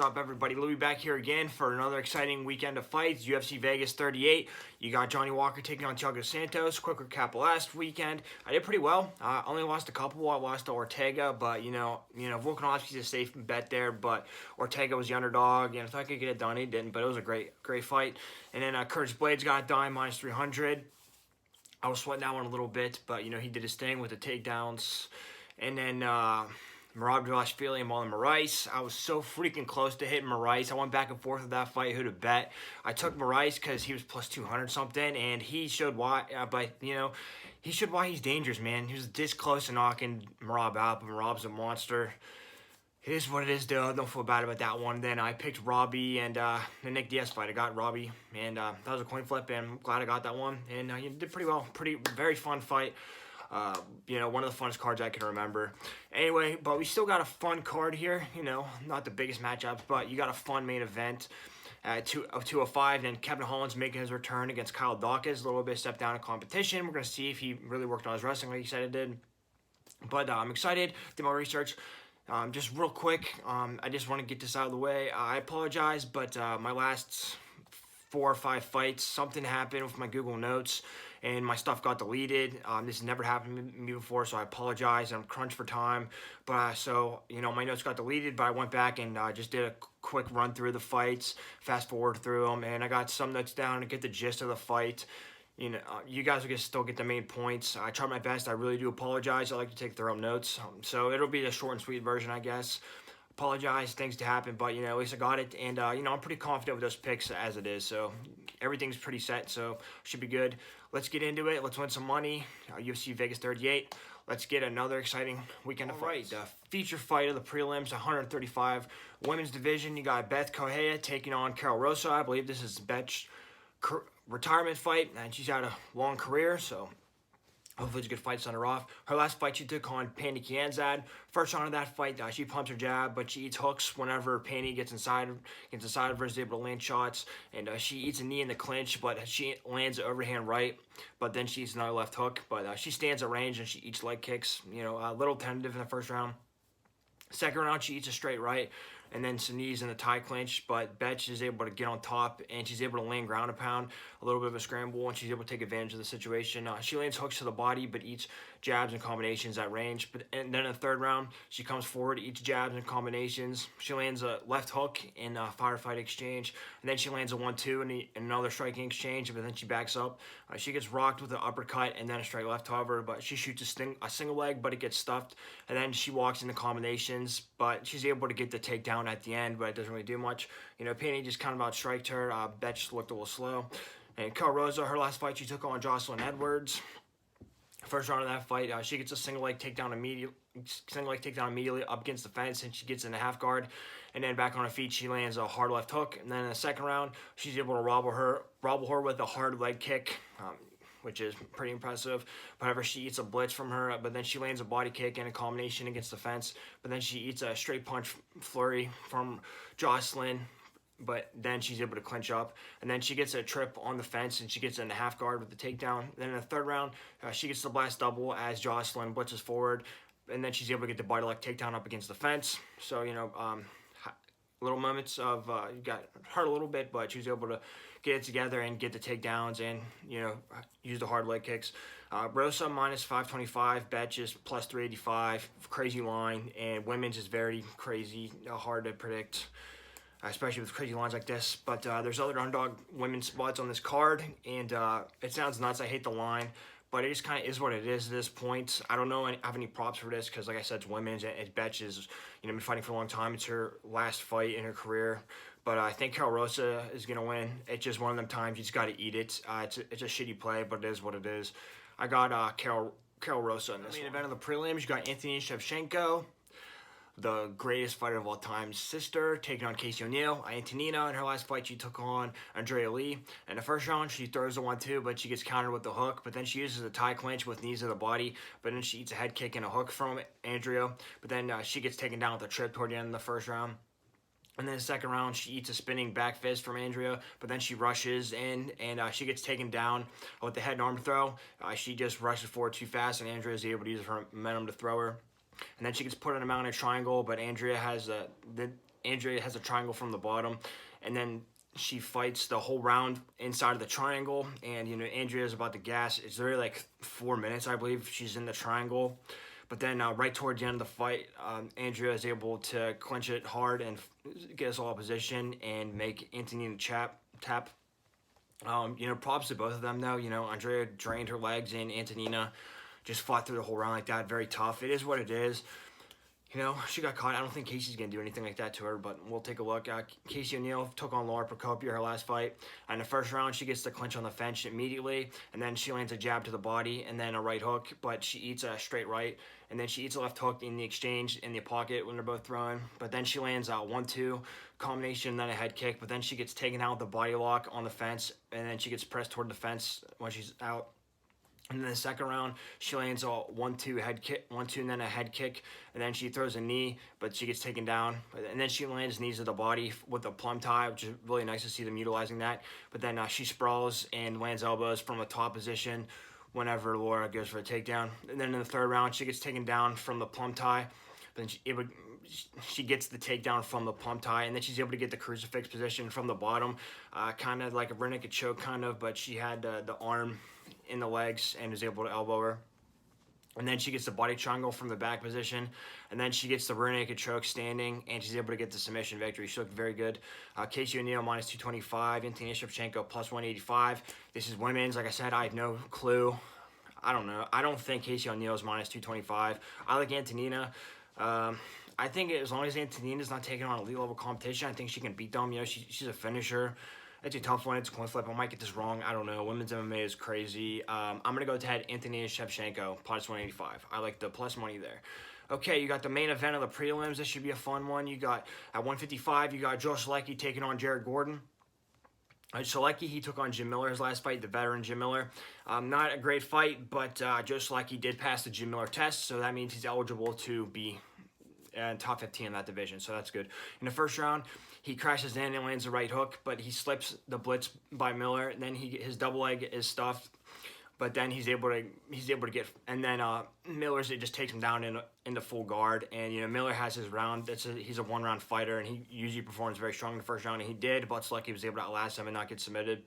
What's up, everybody? Louis back here again for another exciting weekend of fights. UFC Vegas 38. You got Johnny Walker taking on Thiago Santos. Quick recap of last weekend. I did pretty well. I only lost a couple. I lost to Ortega, but Volkanovski's a safe bet there. But Ortega was the underdog, and if I could get it done, he didn't. But it was a great fight. And then Curtis Blades got it done minus 300. I was sweating that one a little bit, but he did his thing with the takedowns. And then Merab Dvalishvili and Marlon Moraes. I was so freaking close to hitting Moraes. I went back and forth with that fight, who to bet. I took Moraes because he was plus 200 something, and he showed why. He showed why he's dangerous, man. He was this close to knocking Merab out, but Merab's a monster. It is what it is, though. Don't feel bad about that one. Then I picked Robbie and the Nick Diaz fight. I got Robbie, and that was a coin flip, and I'm glad I got that one. And he did pretty well. Very fun fight. One of the funnest cards I can remember. Anyway, but we still got a fun card here. Not the biggest matchups, but you got a fun main event at 205. And Kevin Holland's making his return against Kyle Dawkins. A little bit step down in competition. We're going to see if he really worked on his wrestling like he said it did. But I'm excited. Did my research. Just real quick, I just want to get this out of the way. I apologize, but my last 4 or 5 fights, something happened with my Google Notes, and my stuff got deleted. This has never happened to me before, so I apologize. I'm crunched for time, but my notes got deleted, but I went back and just did a quick run through the fights, fast forward through them, and I got some notes down to get the gist of the fight. You guys will still get the main points. I tried my best. I really do apologize. I like to take thorough notes. So it'll be a short and sweet version, I guess. Apologize, things to happen, but at least I got it. And I'm pretty confident with those picks as it is. So everything's pretty set, so should be good. Let's get into it. Let's win some money. UFC Vegas 38. Let's get another exciting weekend of fights. The feature fight of the prelims, 135 women's division. You got Beth Cohen taking on Carol Rosa. I believe this is Beth's retirement fight, and she's had a long career, so hopefully it's a good fight to send her off. Her last fight she took on Pandy Kianzad. First round of that fight, she pumps her jab, but she eats hooks whenever Pandy gets inside of her, is able to land shots, and she eats a knee in the clinch, but she lands an overhand right, but then she eats another left hook, but she stands at range and she eats leg kicks, a little tentative in the first round. Second round, she eats a straight right, and then some knees in the tie clinch, but Beth is able to get on top, and she's able to land ground and pound, a little bit of a scramble, and she's able to take advantage of the situation. She lands hooks to the body, but eats jabs and combinations at range. And then in the third round, she comes forward, eats jabs and combinations. She lands a left hook in a firefight exchange, and then she lands a 1-2 in another striking exchange, but then she backs up. She gets rocked with an uppercut and then a straight left, however, but she shoots a single leg, but it gets stuffed, and then she walks into combinations, but she's able to get the takedown at the end, but it doesn't really do much. Panty just kind of outstriked her. Beth just looked a little slow. And Carol Rosa, her last fight, she took on Jocelyn Edwards. First round of that fight, she gets a single leg takedown immediately up against the fence, and she gets in a half guard, and then back on her feet, she lands a hard left hook. And then in the second round, she's able to robble her with a hard leg kick, which is pretty impressive. However, she eats a blitz from her, but then she lands a body kick and a combination against the fence. But then she eats a straight punch flurry from Jocelyn, but then she's able to clinch up. And then she gets a trip on the fence, and she gets in a half guard with the takedown. Then in the third round, she gets the blast double as Jocelyn blitzes forward, and then she's able to get the body lock takedown up against the fence. So, little moments of, got hurt a little bit, but she was able to get it together and get the takedowns and, use the hard leg kicks. Rosa minus 525, Beth is plus 385, crazy line, and women's is very crazy, hard to predict, especially with crazy lines like this. But there's other underdog women's spots on this card, and it sounds nuts. I hate the line, but it just kind of is what it is at this point. I don't know I have any props for this because, like I said, it's women's. And Beth is, been fighting for a long time. It's her last fight in her career. But I think Carol Rosa is going to win. It's just one of them times you just got to eat it. It's a shitty play, but it is what it is. I got Carol Rosa in this main event of the prelims. You got Anthony Shevchenko, the greatest fighter of all time, sister, taking on Casey ONeill. Antonina, in her last fight, she took on Andrea Lee. In the first round, she throws a 1-2, but she gets countered with the hook. But then she uses a tie clinch with knees to the body. But then she eats a head kick and a hook from Andrea. But then she gets taken down with a trip toward the end of the first round. And then the second round, she eats a spinning back fist from Andrea, but then she rushes in, and she gets taken down with the head and arm throw. She just rushes forward too fast, and Andrea is able to use her momentum to throw her. And then she gets put in a mounted triangle, but Andrea has the Andrea has a triangle from the bottom, and then she fights the whole round inside of the triangle, and Andrea's about to gas. It's really like 4 minutes, I believe, she's in the triangle. But then right towards the end of the fight, Andrea is able to clinch it hard and get us all in position and make Antonina tap. Props to both of them, though. Andrea drained her legs, and Antonina just fought through the whole round like that. Very tough. It is what it is. She got caught. I don't think Casey's going to do anything like that to her, but we'll take a look. Casey ONeill took on Laura Procopio her last fight. In the first round, she gets the clinch on the fence immediately, and then she lands a jab to the body and then a right hook, but she eats a straight right, and then she eats a left hook in the exchange in the pocket when they're both throwing. But then she lands a 1-2 combination, then a head kick, but then she gets taken out with the body lock on the fence, and then she gets pressed toward the fence when she's out. And then the second round, she lands a 1-2 head kick, 1-2, and then a head kick, and then she throws a knee, but she gets taken down. And then she lands knees to the body with a plum tie, which is really nice to see them utilizing that. But then she sprawls and lands elbows from a top position whenever Laura goes for a takedown. And then in the third round, she gets taken down from the plum tie, but then she gets the takedown from the plum tie, and then she's able to get the crucifix position from the bottom, kind of like a rear naked choke, but she had the arm in the legs and is able to elbow her. And then she gets the body triangle from the back position, and then she gets the rear naked choke standing, and she's able to get the submission victory. She looked very good. Casey ONeill minus 225, Antonina Shevchenko plus 185. This is women's. Like I said, I have no clue. I don't know. I don't think Casey ONeill is minus 225. I like Antonina. I think as long as Antonina's not taking on elite level competition, I think she can beat them. She's a finisher. It's a tough one. It's a coin flip. I might get this wrong. I don't know. Women's MMA is crazy. I'm going to go ahead Antonina Shevchenko, plus 185. I like the plus money there. Okay, you got the main event of the prelims. This should be a fun one. You got, at 155, you got Joe Solecki taking on Jared Gordon. Solecki, he took on Jim Miller his last fight, the veteran Jim Miller. Not a great fight, but Joe Solecki did pass the Jim Miller test, so that means he's eligible to be top 15 in that division, so that's good. In the first round, he crashes in and lands a right hook, but he slips the blitz by Miller, and then his double leg is stuffed, but then he's able to get, and then Miller's, it just takes him down in the full guard, and Miller has his round. He's a one-round fighter, and he usually performs very strong in the first round, and he did, but Solecki was able to outlast him and not get submitted.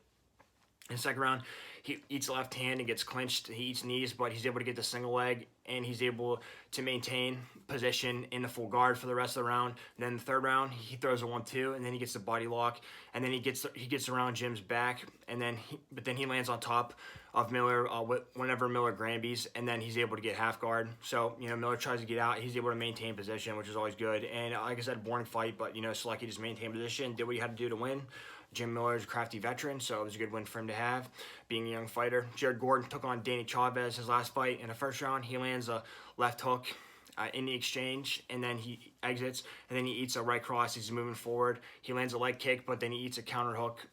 In the second round, he eats the left hand and gets clinched. He eats knees, but he's able to get the single leg, and he's able to maintain position in the full guard for the rest of the round. And then the third round, he throws a 1-2, and then he gets the body lock, and then he gets around Jim's back, and then he lands on top of Miller whenever Miller Granby's, and then he's able to get half guard. So Miller tries to get out. He's able to maintain position, which is always good. And like I said, boring fight, but Solecki just maintained position, did what he had to do to win. Jim Miller is a crafty veteran, so it was a good win for him to have, being a young fighter. Jared Gordon took on Danny Chavez his last fight. In the first round, he lands a left hook in the exchange, and then he exits, and then he eats a right cross. He's moving forward. He lands a leg kick, but then he eats a counter hook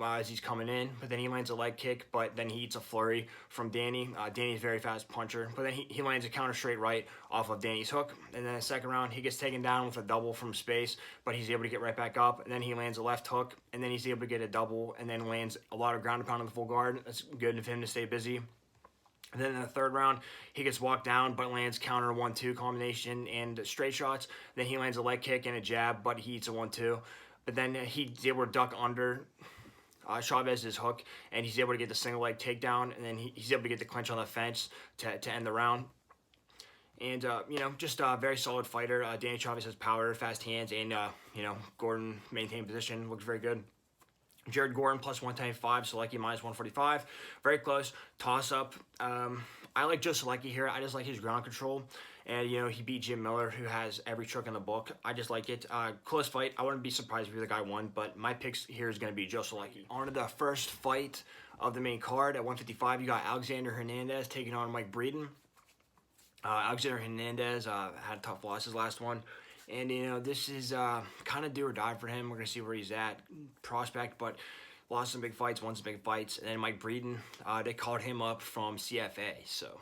as he's coming in, but then he lands a leg kick, but then he eats a flurry from Danny. Danny's a very fast puncher, but then he lands a counter straight right off of Danny's hook, and then the second round, he gets taken down with a double from space, but he's able to get right back up, and then he lands a left hook, and then he's able to get a double, and then lands a lot of ground and pound on the full guard. That's good of him to stay busy. And then in the third round, he gets walked down, but lands counter 1-2 combination and straight shots. Then he lands a leg kick and a jab, but he eats a 1-2. But then he's able to duck under Chavez's hook, and he's able to get the single leg takedown, and then he's able to get the clinch on the fence to end the round. And, just a very solid fighter. Danny Chavez has power, fast hands, and, Gordon maintained position, looks very good. Jared Gordon plus 125, Solecki minus 145. Very close. Toss-up. I like Joe Solecki here. I just like his ground control. And, he beat Jim Miller, who has every trick in the book. I just like it. Close fight. I wouldn't be surprised if the guy won, but my picks here is going to be Joe Solecki. On to the first fight of the main card. At 155, you got Alexander Hernandez taking on Mike Breeden. Alexander Hernandez had a tough loss his last one. And, this is kind of do or die for him. We're going to see where he's at. Prospect, but lost some big fights, won some big fights. And then Mike Breeden, they called him up from CFA. So,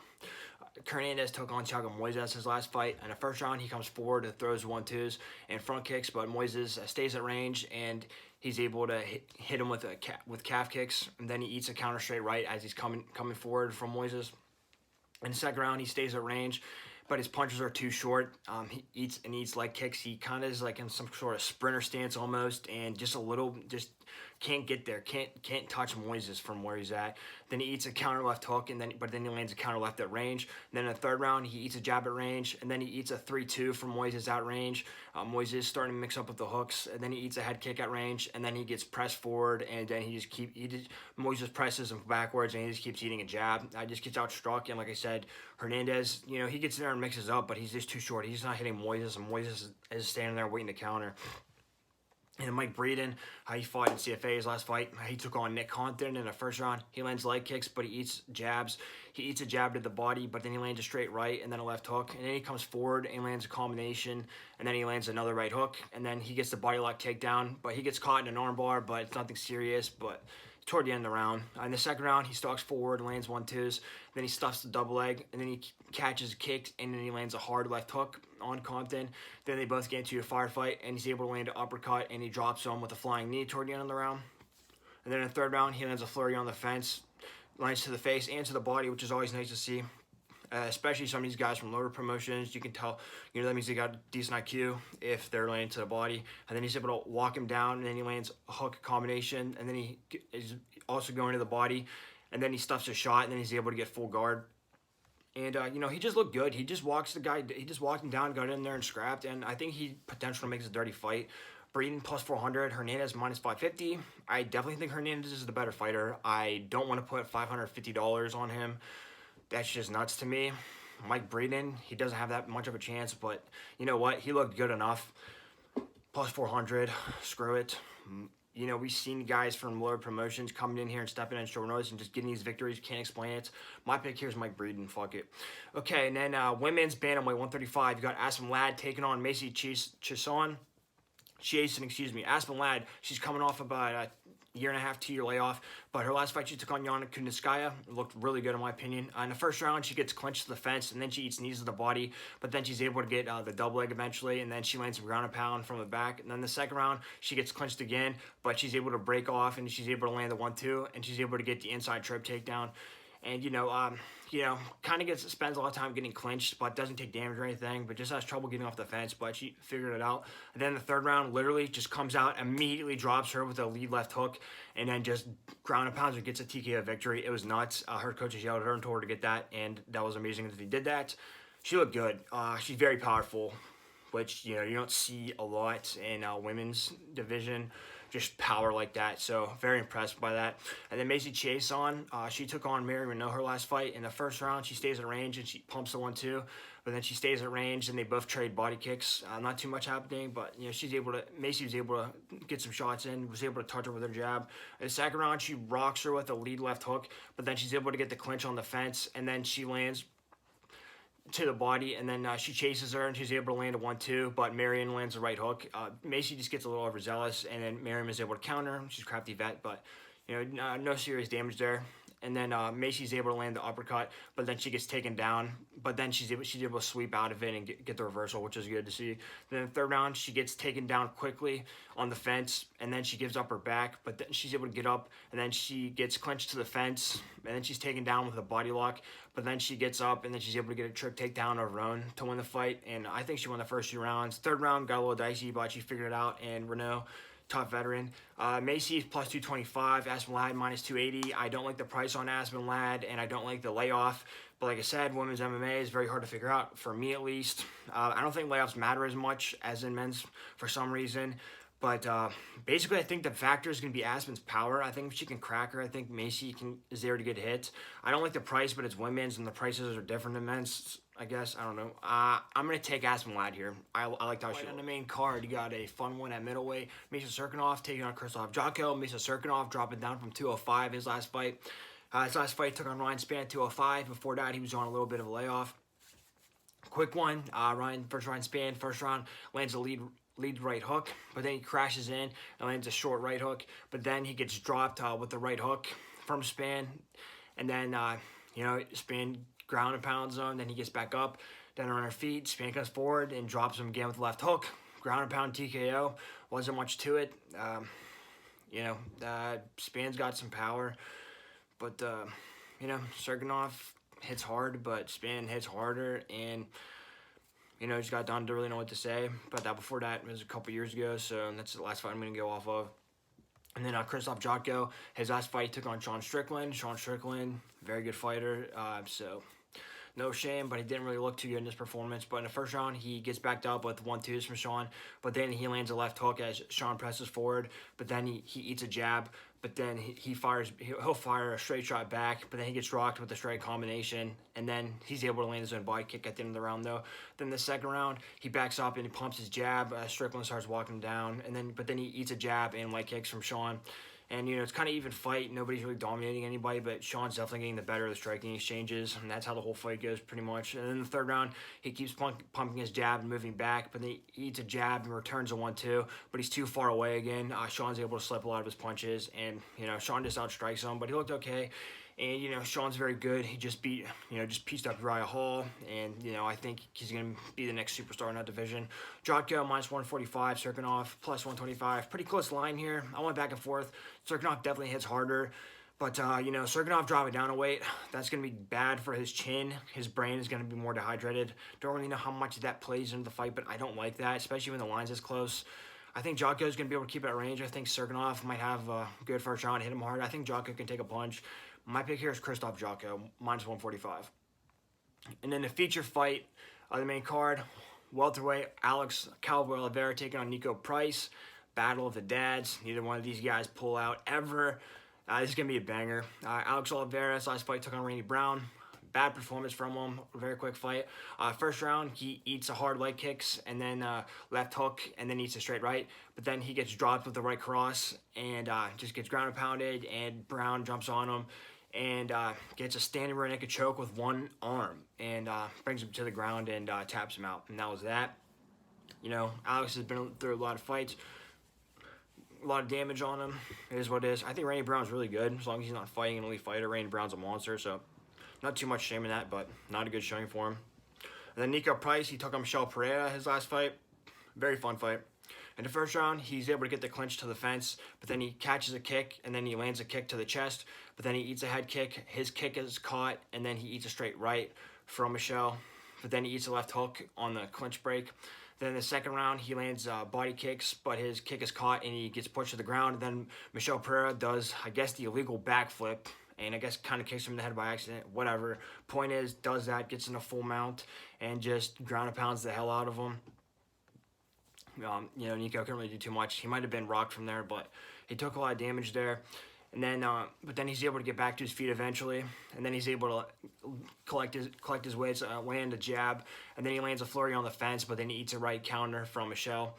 Hernandez took on Thiago Moises his last fight. In the first round, he comes forward and throws 1-2s and front kicks, but Moises stays at range, and he's able to hit him with calf kicks. And then he eats a counter straight right as he's coming forward from Moises. In the second round, he stays at range, but his punches are too short. He eats leg kicks. He kind of is like in some sort of sprinter stance almost, and just a little, just can't get there. Can't touch Moises from where he's at. Then he eats a counter left hook, and then he lands a counter left at range. And then in the third round, he eats a jab at range, and then he eats a 3-2 from Moises at range. Moises starting to mix up with the hooks, and then he eats a head kick at range, and then he gets pressed forward, and then Moises presses him backwards, and he just keeps eating a jab. Just gets outstruck, and like I said, Hernandez, he gets in there and mixes up, but he's just too short. He's not hitting Moises, and Moises is standing there waiting to counter. And Mike Breeden, he fought in CFA his last fight. He took on Nick Compton in the first round. He lands leg kicks, but he eats jabs. He eats a jab to the body, but then he lands a straight right and then a left hook. And then he comes forward and lands a combination, and then he lands another right hook. And then he gets the body lock takedown, but he gets caught in an armbar, but it's nothing serious. But toward the end of the round. In the second round, he stalks forward and lands 1-2s. Then he stuffs the double leg, and then he catches kicks, and then he lands a hard left hook on Compton. Then they both get into a firefight, and he's able to land an uppercut, and he drops him with a flying knee toward the end of the round. And then in the third round, he lands a flurry on the fence, lands to the face and to the body, which is always nice to see. Especially some of these guys from lower promotions, you can tell, that means they got decent IQ if they're landing to the body. And then he's able to walk him down, and then he lands a hook combination, and then he is also going to the body, and then he stuffs a shot, and then he's able to get full guard. And, he just looked good. He just walked him down, got in there and scrapped, and I think he potentially makes a dirty fight. Breeden plus 400, Hernandez minus 550. I definitely think Hernandez is the better fighter. I don't want to put $550 on him. That's just nuts to me. Mike Breeden, he doesn't have that much of a chance, but you know what? He looked good enough. Plus 400, screw it. We've seen guys from lower promotions coming in here and stepping in short notice and just getting these victories. Can't explain it. My pick here is Mike Breeden. Fuck it. Okay, and then women's bantamweight 135. You got Aspen Ladd taking on Macy Chiasson. Aspen Ladd, she's coming off about a year and a half, 2-year layoff, but her last fight she took on Yana Kunitskaya looked really good in my opinion. In the first round, she gets clinched to the fence, and then she eats knees to the body, but then she's able to get the double leg eventually, and then she lands some ground and pound from the back. And then the second round, she gets clinched again, but she's able to break off, and she's able to land the 1-2, and she's able to get the inside trip takedown. And, kind of spends a lot of time getting clinched, but doesn't take damage or anything, but just has trouble getting off the fence, but she figured it out. And then the third round literally just comes out, immediately drops her with a lead left hook, and then just ground and pounds her, gets a TKO victory. It was nuts. Her coaches yelled at her and told her to get that, and that was amazing that they did that. She looked good. She's very powerful, which, you don't see a lot in women's division. Just power like that, so very impressed by that. And then Macy Chiasson, she took on Mary Renault her last fight. In the first round, she stays at range and she pumps the 1-2, but then she stays at range and they both trade body kicks. Not too much happening, but Macy was able to get some shots in, was able to touch her with her jab. In the second round, she rocks her with a lead left hook, but then she's able to get the clinch on the fence, and then she lands to the body, and then she chases her, and she's able to land a 1-2, but Marion lands a right hook. Macy just gets a little overzealous, and then Marion is able to counter. She's a crafty vet, but no serious damage there. And then Macy's able to land the uppercut, but then she gets taken down. But then she's able to sweep out of it and get the reversal, which is good to see. Then in the third round, she gets taken down quickly on the fence, and then she gives up her back. But then she's able to get up, and then she gets clinched to the fence, and then she's taken down with a body lock. But then she gets up, and then she's able to get a trip takedown of her own to win the fight. And I think she won the first 2 rounds. Third round got a little dicey, but she figured it out. And Renault, top veteran. Macy's plus 225, Aspen Ladd minus 280. I don't like the price on Aspen Ladd, and I don't like the layoff. But like I said, women's MMA is very hard to figure out, for me at least. I don't think layoffs matter as much as in men's for some reason. But basically, I think the factor is going to be Aspen's power. I think if she can crack her, I think Macy is there to get hit. I don't like the price, but it's women's, and the prices are different than men's, I guess. I don't know. I'm going to take Aspen Ladd here. I like how she on the main card. You got a fun one at middleweight. Misha Cirkunov taking on Krzysztof Jotko. Misha Cirkunov dropping down from 205 his last fight. His last fight took on Ryan Spann at 205. Before that, he was on a little bit of a layoff. Quick one. Ryan Spann, first round, lands a lead right hook, but then he crashes in and lands a short right hook, but then he gets dropped with the right hook from Spann, and then Spann ground and pounds him, then he gets back up, then on her feet, Spann comes forward and drops him again with the left hook, ground and pound TKO. Wasn't much to it. Spann's got some power, but Cirkunov hits hard, but Spann hits harder, and You know, just got done, don't really know what to say. But before that, it was a couple years ago, so that's the last fight I'm going to go off of. And then Krzysztof Jotko, his last fight, took on Sean Strickland. Sean Strickland, very good fighter, so no shame, but he didn't really look too good in his performance. But in the first round, he gets backed up with 1-2s from Sean, but then he lands a left hook as Sean presses forward, but then he eats a jab, but then he'll fire a straight shot back, but then he gets rocked with a straight combination, and then he's able to land his own body kick at the end of the round, though. Then the second round, he backs up and he pumps his jab. Strickland starts walking him down, but then he eats a jab and leg kicks from Sean. And, you know, it's kind of even fight. Nobody's really dominating anybody, but Sean's definitely getting the better of the striking exchanges, and that's how the whole fight goes pretty much. And then the third round, he keeps pumping his jab and moving back, but then he eats a jab and returns a 1-2, but he's too far away again. Sean's able to slip a lot of his punches, and, you know, Sean just outstrikes him, but he looked okay. And, you know, Sean's very good. He just pieced up Uriah Hall. And, you know, I think he's going to be the next superstar in that division. Jotko, -145. Cirkunov, +125. Pretty close line here. I went back and forth. Cirkunov definitely hits harder. But, you know, Cirkunov dropping down a weight, that's going to be bad for his chin. His brain is going to be more dehydrated. Don't really know how much that plays into the fight, but I don't like that, especially when the line's this close. I think Jotko is going to be able to keep it at range. I think Cirkunov might have a good first round, hit him hard. I think Jotko can take a punch. My pick here is Krzysztof Jotko, -145. And then the feature fight of the main card, welterweight Alex Cowboy Oliveira taking on Niko Price. Battle of the dads. Neither one of these guys pull out ever. This is going to be a banger. Alex Oliveira's last fight took on Randy Brown. Bad performance from him. Very quick fight. First round, he eats a hard leg kicks and then left hook and then eats a straight right. But then he gets dropped with the right cross and just gets ground and pounded, and Brown jumps on him and gets a standing rear naked choke with one arm and brings him to the ground and taps him out. And that was that. You know, Alex has been through a lot of fights. A lot of damage on him. It is what it is. I think Randy Brown's really good. As long as he's not fighting an elite fighter, Randy Brown's a monster, so not too much shame in that, but not a good showing for him. And then Niko Price, he took on Michel Pereira his last fight. Very fun fight. In the first round, he's able to get the clinch to the fence, but then he catches a kick, and then he lands a kick to the chest, but then he eats a head kick. His kick is caught, and then he eats a straight right from Michel, but then he eats a left hook on the clinch break. Then in the second round, he lands body kicks, but his kick is caught, and he gets pushed to the ground. And then Michel Pereira does, I guess, the illegal backflip, and I guess kind of kicks him in the head by accident, whatever. Point is, does that, gets in a full mount, and just ground and pounds the hell out of him. You know, Niko couldn't really do too much. He might have been rocked from there, but he took a lot of damage there. And then, but then he's able to get back to his feet eventually, and then he's able to collect his weights, land a jab, and then he lands a flurry on the fence, but then he eats a right counter from Michel.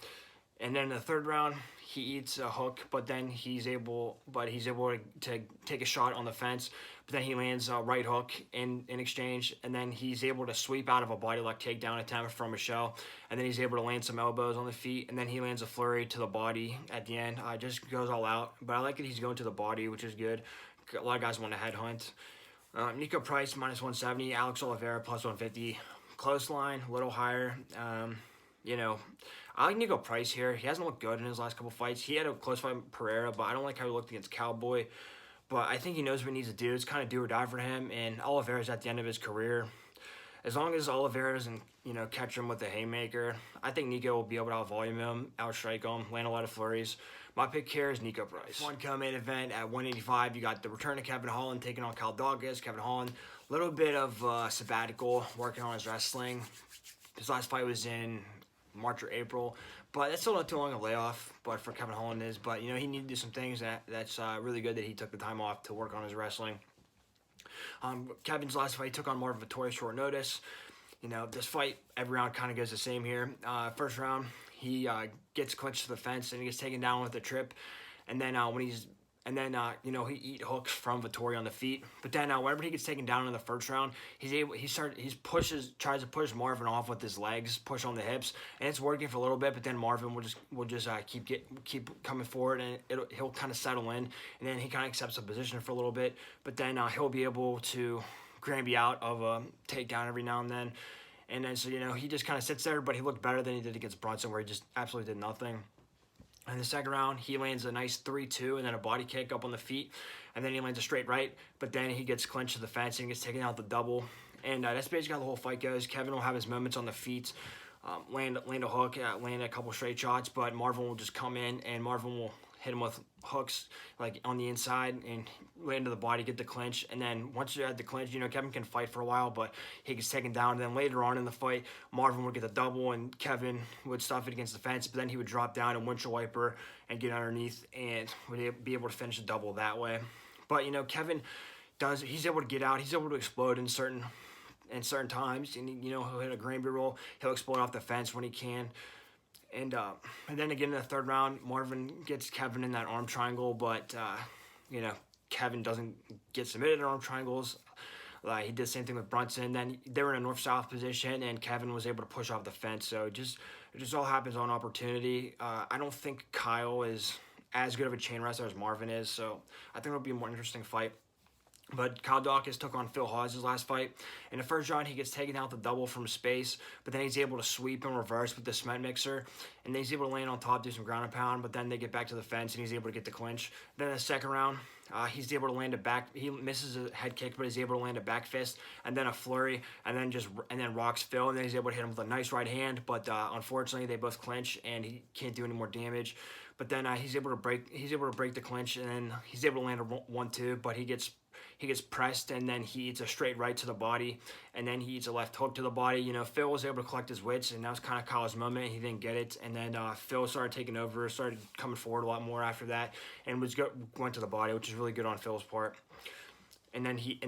And then in the third round, he eats a hook, but then he's able to take a shot on the fence, but then he lands a right hook in exchange, and then he's able to sweep out of a body lock takedown attempt from Michel, and then he's able to land some elbows on the feet, and then he lands a flurry to the body at the end. Just goes all out, but I like that he's going to the body, which is good. A lot of guys want to headhunt. Niko Price, -170, Alex Oliveira, +150. Close line, a little higher. You know, I like Niko Price here. He hasn't looked good in his last couple fights. He had a close fight with Pereira, but I don't like how he looked against Cowboy. But I think he knows what he needs to do. It's kind of do or die for him, and Oliveira's at the end of his career. As long as Oliveira doesn't, you know, catch him with a haymaker, I think Niko will be able to out-volume him, outstrike him, land a lot of flurries. My pick here is Niko Price. One co-main event at 185, you got the return of Kevin Holland taking on Cal Douglas. Kevin Holland, a little bit of sabbatical, working on his wrestling. His last fight was in March or April, but that's still not too long a layoff, but for Kevin Holland is. But, you know, he needed to do some things that's really good that he took the time off to work on his wrestling. Kevin's last fight, he took on Marvin Vettori short notice. You know, this fight, every round kind of goes the same here. First round, he gets clinched to the fence and he gets taken down with a trip. And then you know, he eat hooks from Vettori on the feet. But then whenever he gets taken down in the first round, tries to push Marvin off with his legs, push on the hips, and it's working for a little bit. But then Marvin will just keep coming forward, and he'll kind of settle in, and then he kind of accepts a position for a little bit. But then he'll be able to Granby out of a takedown every now and then. And then, so, you know, he just kind of sits there, but he looked better than he did against Brunson, where he just absolutely did nothing. In the second round, he lands a nice 3-2 and then a body kick up on the feet. And then he lands a straight right, but then he gets clinched to the fence and gets taken out the double. And that's basically how the whole fight goes. Kevin will have his moments on the feet. land a hook, land a couple straight shots, but Marvin will just come in and Marvin will hit him with hooks like on the inside and land to the body, get the clinch. And then once you had the clinch, Kevin can fight for a while, but he gets taken down. And then later on in the fight, Marvin would get the double and Kevin would stuff it against the fence, but then he would drop down and windshield wiper and get underneath and would be able to finish the double that way. But Kevin he's able to get out, he's able to explode in certain times, and he'll hit a Granby roll, he'll explode off the fence when he can. And then again in the third round, Marvin gets Kevin in that arm triangle, but Kevin doesn't get submitted in arm triangles. He did the same thing with Brunson. Then they were in a north-south position, and Kevin was able to push off the fence. So it just all happens on opportunity. I don't think Kyle is as good of a chain wrestler as Marvin is, so I think it'll be a more interesting fight. But Kyle Dawkins took on Phil Hawes' last fight. In the first round, he gets taken out the double from space, but then he's able to sweep and reverse with the cement mixer, and then he's able to land on top, do some ground and pound, but then they get back to the fence, and he's able to get the clinch. Then in the second round, he's able to land a back. He misses a head kick, but he's able to land a back fist, and then a flurry, and then rocks Phil, and then he's able to hit him with a nice right hand. But unfortunately, they both clinch, and he can't do any more damage. But then he's able to break the clinch, and then he's able to land a 1-2, but he gets pressed, and then he eats a straight right to the body, and then he eats a left hook to the body. Phil was able to collect his wits, and that was kind of Kyle's moment. He didn't get it, and then Phil started taking over, started coming forward a lot more after that, and went to the body, which is really good on Phil's part. And then he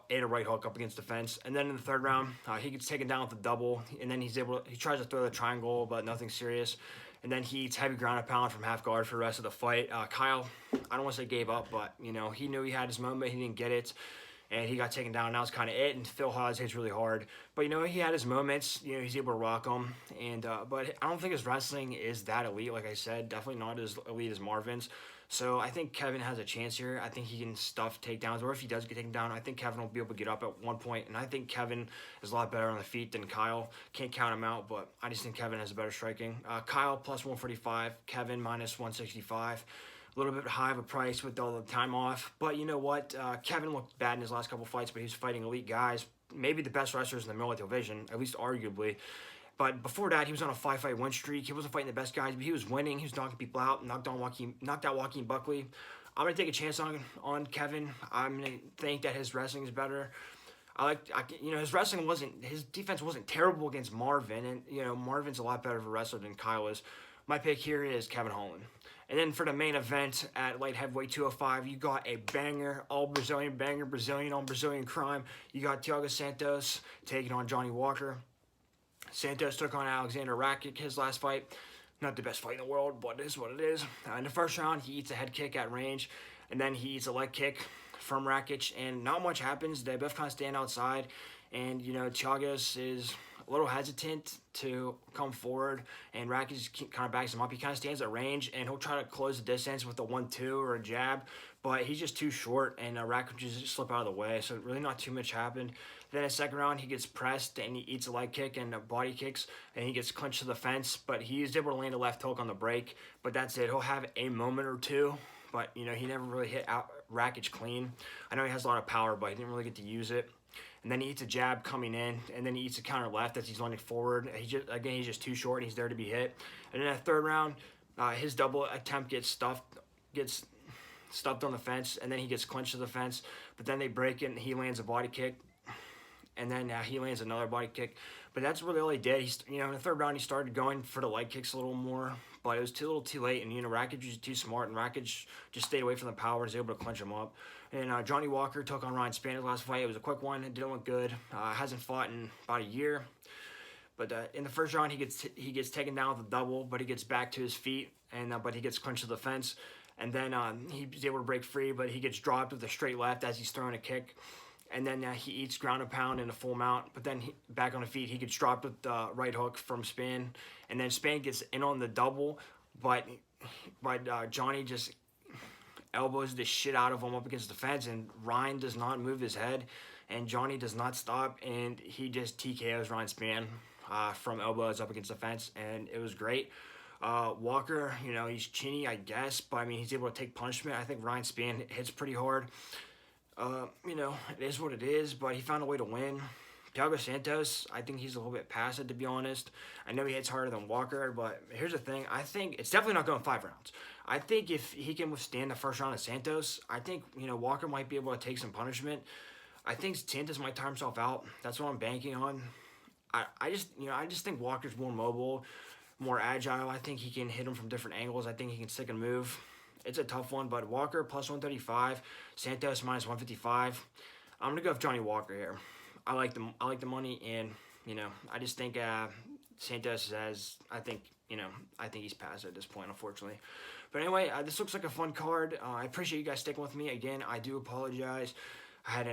ate a right hook up against the fence. And then in the third round, he gets taken down with the double, and then he tries to throw the triangle, but nothing serious. And then he eats heavy ground and pound from half guard for the rest of the fight. Kyle, I don't want to say gave up, but he knew he had his moment. He didn't get it, and he got taken down. That was kind of it. And Phil Hawes hits really hard, but he had his moments. He's able to rock them. And but I don't think his wrestling is that elite. Like I said, definitely not as elite as Marvin's. So I think Kevin has a chance here. I think he can stuff takedowns, or if he does get taken down, I think Kevin will be able to get up at one point. And I think Kevin is a lot better on the feet than Kyle. Can't count him out, but I just think Kevin has better striking. Kyle plus 145, Kevin minus 165. A little bit high of a price with all the time off. But you know what? Kevin looked bad in his last couple fights, but he's fighting elite guys. Maybe the best wrestlers in the middleweight division, at least arguably. But before that, he was on a 5-fight win streak. He wasn't fighting the best guys, but he was winning. He was knocking people out, knocked out Joaquin Buckley. I'm going to take a chance on Kevin. I'm going to think that his wrestling is better. His defense wasn't terrible against Marvin, and, Marvin's a lot better of a wrestler than Kyle is. My pick here is Kevin Holland. And then for the main event at light heavyweight 205, you got a banger, all Brazilian banger, Brazilian on Brazilian crime. You got Thiago Santos taking on Johnny Walker. Santos took on Alexander Rakic his last fight. Not the best fight in the world, but it is what it is. In the first round, he eats a head kick at range, and then he eats a leg kick from Rakic, and not much happens. They both kind of stand outside, and, Thiago's is a little hesitant to come forward, and Rakic kind of backs him up. He kind of stands at range, and he'll try to close the distance with a 1-2 or a jab, but he's just too short, and Rakic just slip out of the way, so really not too much happened. Then in the second round, he gets pressed, and he eats a leg kick and body kicks, and he gets clinched to the fence, but he is able to land a left hook on the break, but that's it. He'll have a moment or two, but, he never really hit out Rakic clean. I know he has a lot of power, but he didn't really get to use it. And then he eats a jab coming in, and then he eats a counter left as he's landing forward. He's just too short, and he's there to be hit. And in that third round, his double attempt gets stuffed on the fence, and then he gets clinched to the fence. But then they break it, and he lands a body kick, and then he lands another body kick. But that's really all he did. In the third round, he started going for the leg kicks a little more, but it was a little too late, and Rakic was too smart, and Rakic just stayed away from the power and was able to clinch him up. And Johnny Walker took on Ryan Spann last fight. It was a quick one. It didn't look good. Hasn't fought in about a year. But in the first round, he gets taken down with a double, but he gets back to his feet, and but he gets clinched to the fence. And then he's able to break free, but he gets dropped with a straight left as he's throwing a kick. And then he eats ground and pound in a full mount, but then back on the feet, he gets dropped with the right hook from Spann. And then Spann gets in on the double, but Johnny just elbows the shit out of him up against the fence, and Ryan does not move his head, and Johnny does not stop, and he just TKOs Ryan Spann from elbows up against the fence, and it was great. Walker, he's chinny, I guess, but he's able to take punishment. I think Ryan Spann hits pretty hard. It is what it is, but he found a way to win. Thiago Santos, I think he's a little bit past it, to be honest. I know he hits harder than Walker, but here's the thing. I think it's definitely not going 5 rounds. I think if he can withstand the first round of Santos, I think, Walker might be able to take some punishment. I think Santos might tire himself out. That's what I'm banking on. I just think Walker's more mobile, more agile. I think he can hit him from different angles. I think he can stick and move. It's a tough one, but Walker plus 135, Santos minus 155. I'm gonna go with Johnny Walker here. I like the money, and I just think Santos has. I think he's past it at this point, unfortunately. But anyway, this looks like a fun card. I appreciate you guys sticking with me. Again, I do apologize. I had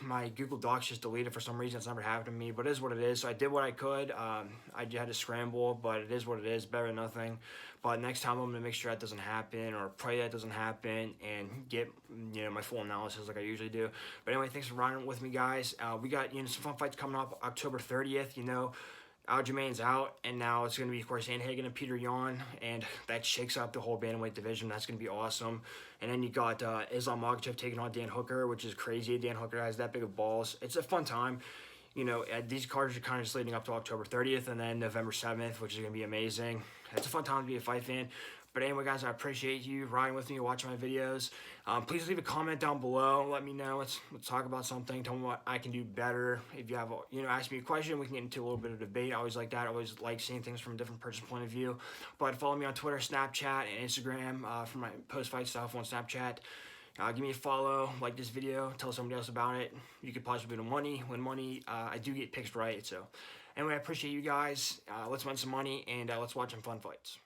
my Google Docs just deleted for some reason. It's never happened to me, but it is what it is. So I did what I could. I had to scramble, but it is what it is. Better than nothing. But next time I'm gonna make sure that doesn't happen, or pray that doesn't happen, and get my full analysis like I usually do. But anyway, thanks for riding with me, guys. We got some fun fights coming up October 30th. Aljamain's out, and now it's going to be, of course, Sandhagen and Peter Yan, and that shakes up the whole bantamweight division. That's going to be awesome. And then you got Islam Makhachev taking on Dan Hooker, which is crazy. Dan Hooker has that big of balls. It's a fun time. These cards are kind of just leading up to October 30th, and then November 7th, which is going to be amazing. It's a fun time to be a fight fan. But anyway, guys, I appreciate you riding with me, watching my videos. Please leave a comment down below. Let me know. Let's talk about something. Tell me what I can do better. If you have, ask me a question, we can get into a little bit of debate. I always like that. I always like seeing things from a different person's point of view. But follow me on Twitter, Snapchat, and Instagram for my post-fight stuff on Snapchat. Give me a follow, like this video, tell somebody else about it. You could possibly win money. I do get picks right. So anyway, I appreciate you guys. Let's win some money, and let's watch some fun fights.